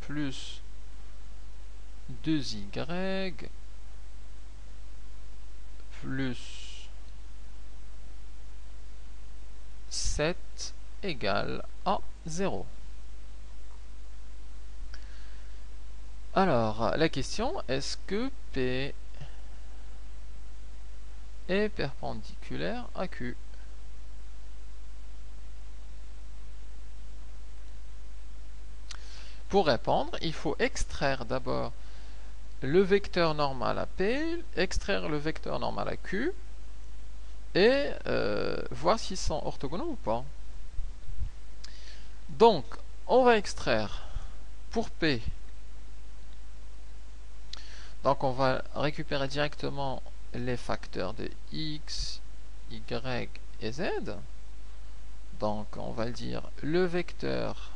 plus 2y plus 7 égale à 0. Alors, la question, est-ce que P est perpendiculaire à Q? Pour répondre, il faut extraire d'abord le vecteur normal à P, extraire le vecteur normal à Q, et voir s'ils sont orthogonaux ou pas. Donc, on va extraire pour P. Donc, on va récupérer directement les facteurs de x, y et z. Donc, on va dire le vecteur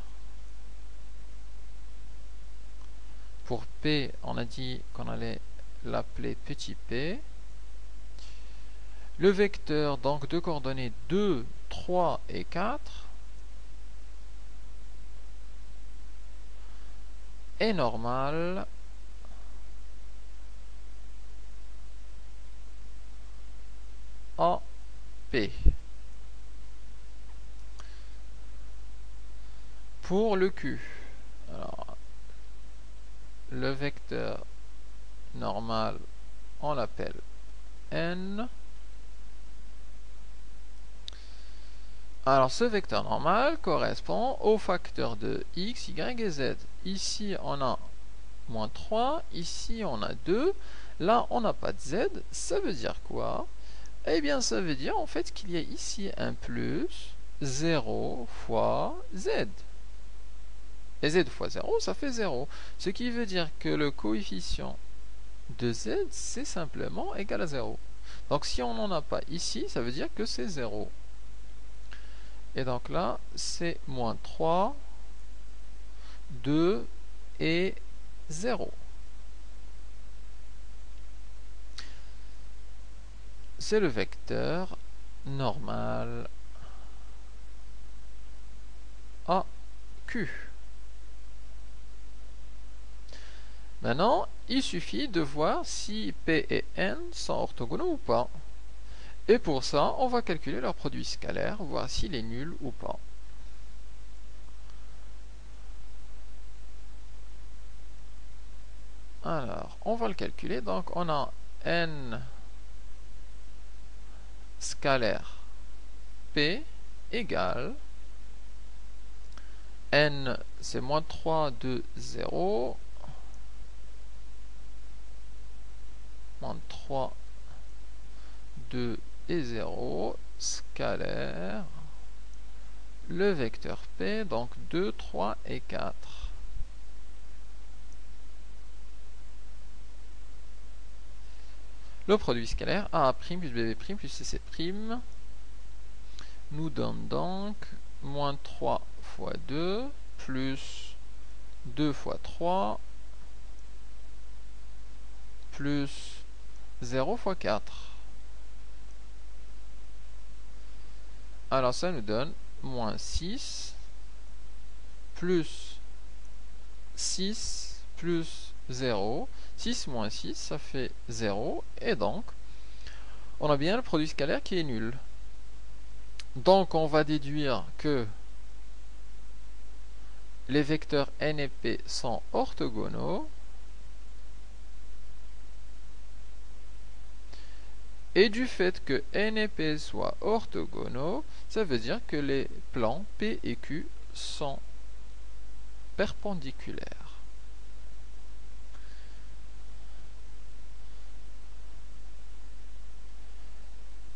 pour P, on a dit qu'on allait l'appeler petit p. Le vecteur donc de coordonnées 2, 3 et 4 est normal à P. Pour le Q, alors, le vecteur normal, on l'appelle N. Alors, ce vecteur normal correspond au facteur de x, y et z. Ici, on a moins 3, ici, on a 2. Là, on n'a pas de z. Ça veut dire quoi? Eh bien, ça veut dire en fait qu'il y a ici un plus 0 fois z. Et z fois 0, ça fait 0. Ce qui veut dire que le coefficient de z, c'est simplement égal à 0. Donc, si on n'en a pas ici, ça veut dire que c'est 0. Et donc là, c'est moins 3, 2 et 0. C'est le vecteur normal à Q. Maintenant, il suffit de voir si P et N sont orthogonaux ou pas. Et pour ça, on va calculer leur produit scalaire, voir s'il est nul ou pas. Alors, on va le calculer. Donc, on a N scalaire P égale N, c'est moins 3 de 0. Moins 3, 2 et 0, scalaire, le vecteur P, donc 2, 3 et 4. Le produit scalaire A' plus BB' plus CC' nous donne donc moins 3 fois 2 plus 2 fois 3 plus 0 fois 4. Alors ça nous donne moins 6 plus 6 plus 0. 6 moins 6, ça fait 0. Et donc, on a bien le produit scalaire qui est nul. Donc, on va déduire que les vecteurs n et p sont orthogonaux. Et du fait que n et p soient orthogonaux, ça veut dire que les plans P et Q sont perpendiculaires.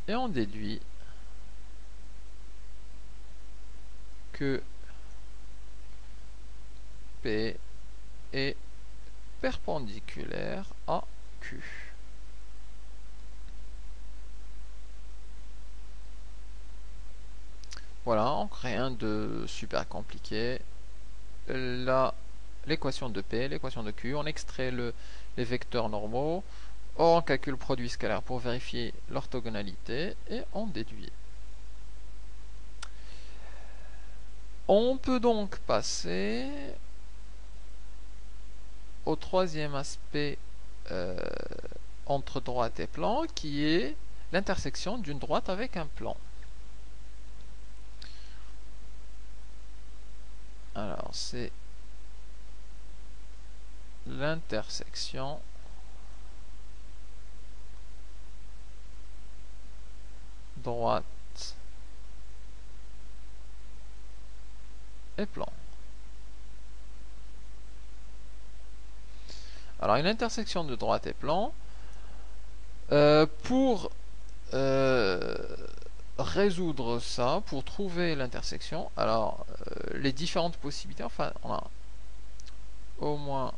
Et on déduit que P est perpendiculaire à Q. Voilà, rien de super compliqué. Là, l'équation de P, l'équation de Q, on extrait les vecteurs normaux, on calcule le produit scalaire pour vérifier l'orthogonalité et on déduit. On peut donc passer au troisième aspect entre droite et plan, qui est l'intersection d'une droite avec un plan. Alors, c'est l'intersection droite et plan. Alors, une intersection de droite et plan, pour résoudre ça, pour trouver l'intersection, alors les différentes possibilités, enfin on a au moins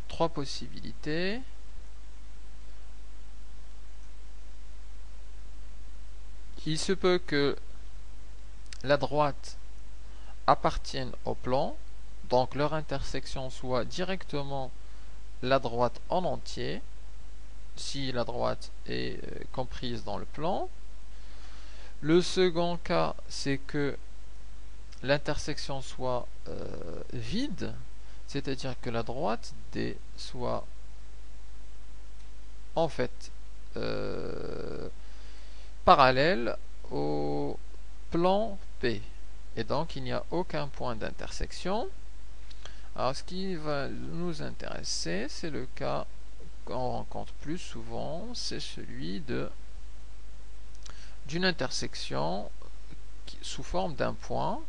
3 possibilités. Il se peut que la droite appartienne au plan, donc leur intersection soit directement la droite en entier, si la droite est comprise dans le plan. Le second cas, c'est que l'intersection soit vide, c'est-à-dire que la droite D soit en fait parallèle au plan P, et donc il n'y a aucun point d'intersection. Alors ce qui va nous intéresser, c'est le cas qu'on rencontre plus souvent, c'est celui d'une intersection sous forme d'un point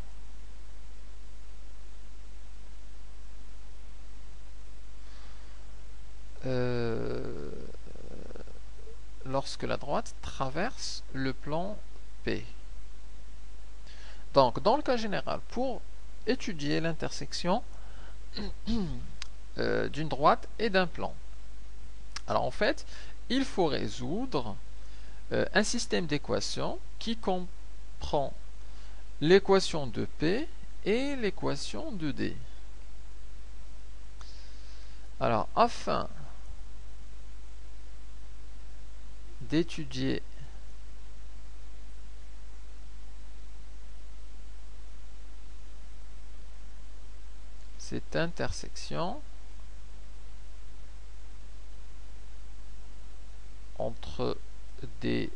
lorsque la droite traverse le plan P. Donc, dans le cas général, pour étudier l'intersection d'une droite et d'un plan, alors en fait, il faut résoudre un système d'équations qui comprend l'équation de P et l'équation de D. Alors, afin d'étudier cette intersection entre D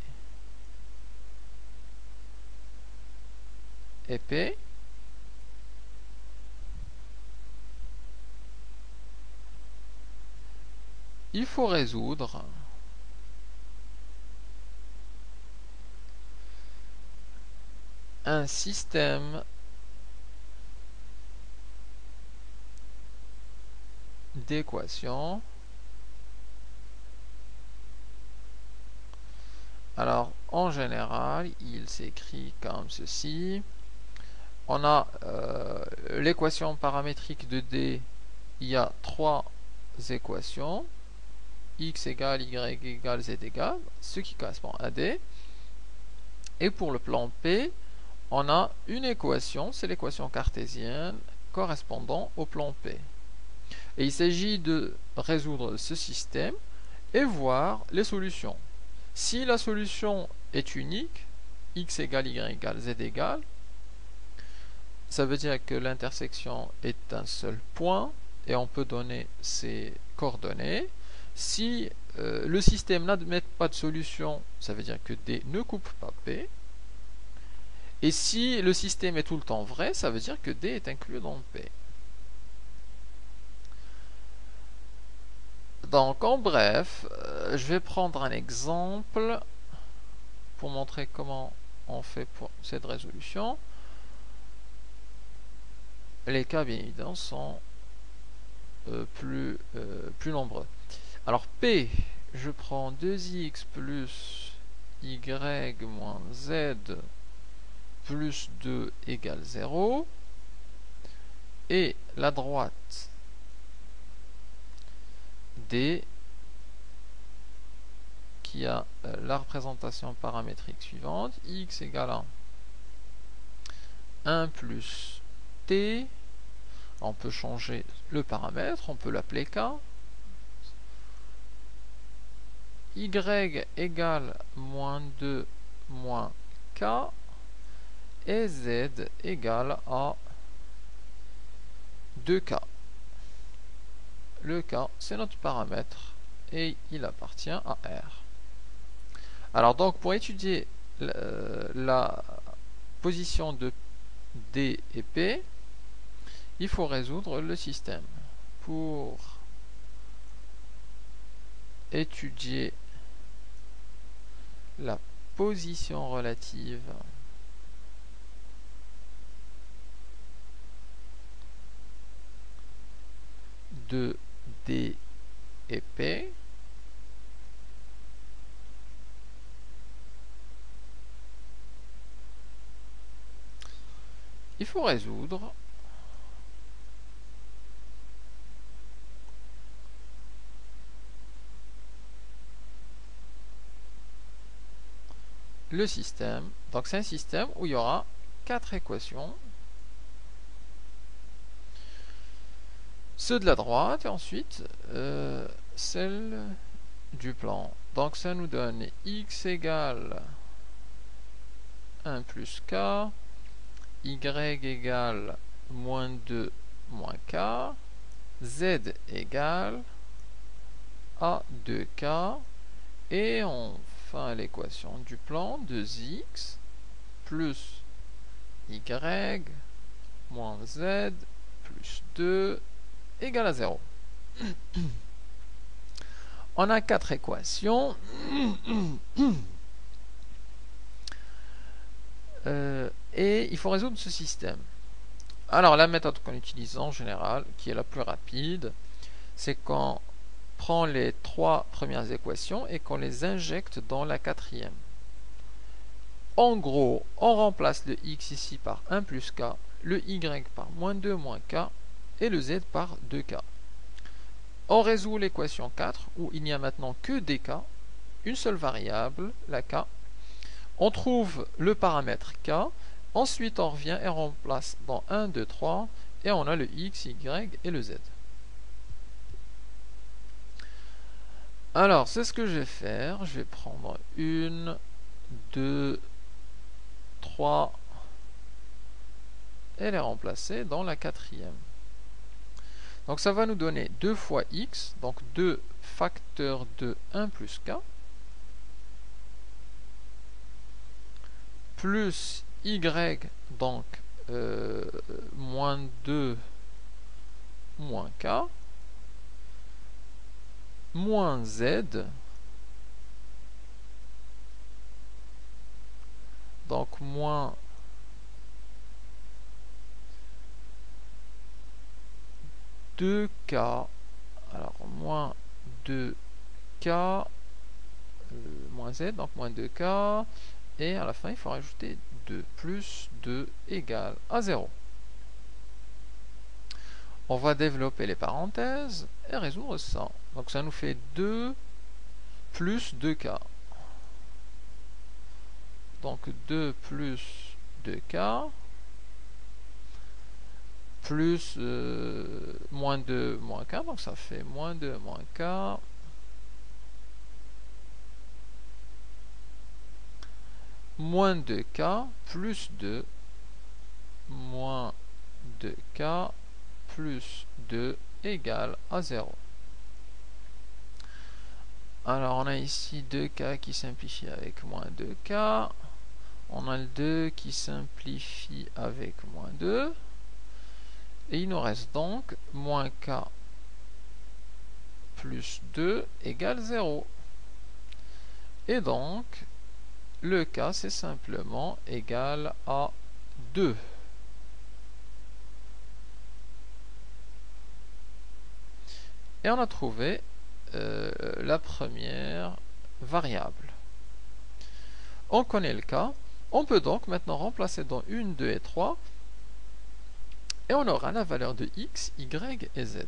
et P, il faut résoudre un système d'équations. Alors, en général, il s'écrit comme ceci. On a l'équation paramétrique de D, il y a 3 équations, x égale, y égale, z égale, ce qui correspond à D. Et pour le plan P, on a une équation, c'est l'équation cartésienne correspondant au plan P. Et il s'agit de résoudre ce système et voir les solutions. Si la solution est unique, x égale, y égale, z égale, ça veut dire que l'intersection est un seul point et on peut donner ses coordonnées. Si le système n'admet pas de solution, ça veut dire que D ne coupe pas P. Et si le système est tout le temps vrai, ça veut dire que D est inclus dans P. Donc en bref, je vais prendre un exemple pour montrer comment on fait pour cette résolution. Les cas bien évidemment sont plus nombreux. Alors P, je prends 2x plus y moins z plus 2 égale 0, et la droite D qui a la représentation paramétrique suivante, x égale 1 plus t, on peut changer le paramètre, on peut l'appeler k, y égale moins 2 moins k, et z égale à 2k. le k, c'est notre paramètre et il appartient à R. Alors donc pour étudier la position de D et P, il faut résoudre le système. Pour étudier la position relative de D et P, il faut résoudre le système. Donc c'est un système où il y aura 4 équations. Ceux de la droite et ensuite celle du plan. Donc ça nous donne x égale 1 plus k, y égale moins 2 moins k, z égale a 2k, et enfin l'équation du plan 2x plus y moins z plus 2 égale à 0. On a 4 équations. Et il faut résoudre ce système. Alors la méthode qu'on utilise en général, qui est la plus rapide, c'est qu'on prend les 3 premières équations et qu'on les injecte dans la 4e. En gros, on remplace le x ici par 1 plus k, le y par moins 2 moins k et le z par 2k. On résout l'équation 4 où il n'y a maintenant que des k, une seule variable, la k. On trouve le paramètre k, ensuite on revient et on remplace dans 1, 2, 3 et on a le x, y et le z. Alors c'est ce que je vais faire, je vais prendre 1, 2, 3 et les remplacer dans la 4e. Donc ça va nous donner 2 fois x, donc 2 facteur de 1 plus k, plus y, donc moins 2 moins k, moins z, donc moins 2k, alors moins 2k, moins z, donc moins 2k, et à la fin il faut rajouter 2 plus 2 égale à 0. On va développer les parenthèses et résoudre ça. Donc ça nous fait 2 plus 2k. Donc 2 plus 2k plus moins 2 moins k, donc ça fait moins 2 moins k moins 2k plus 2 moins 2k plus 2 égale à 0. Alors on a ici 2k qui simplifie avec moins 2k, on a le 2 qui simplifie avec moins 2, et il nous reste donc moins k plus 2 égale 0. Et donc, le k c'est simplement égal à 2. Et on a trouvé la première variable. On connaît le k. On peut donc maintenant remplacer dans 1, 2 et 3. Et on aura la valeur de x, y et z.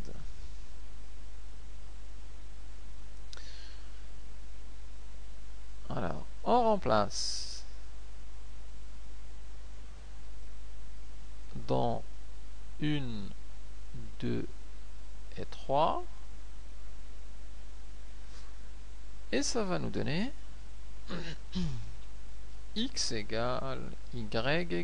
Alors, on remplace dans 1, 2 et 3. Et ça va nous donner x égale y égale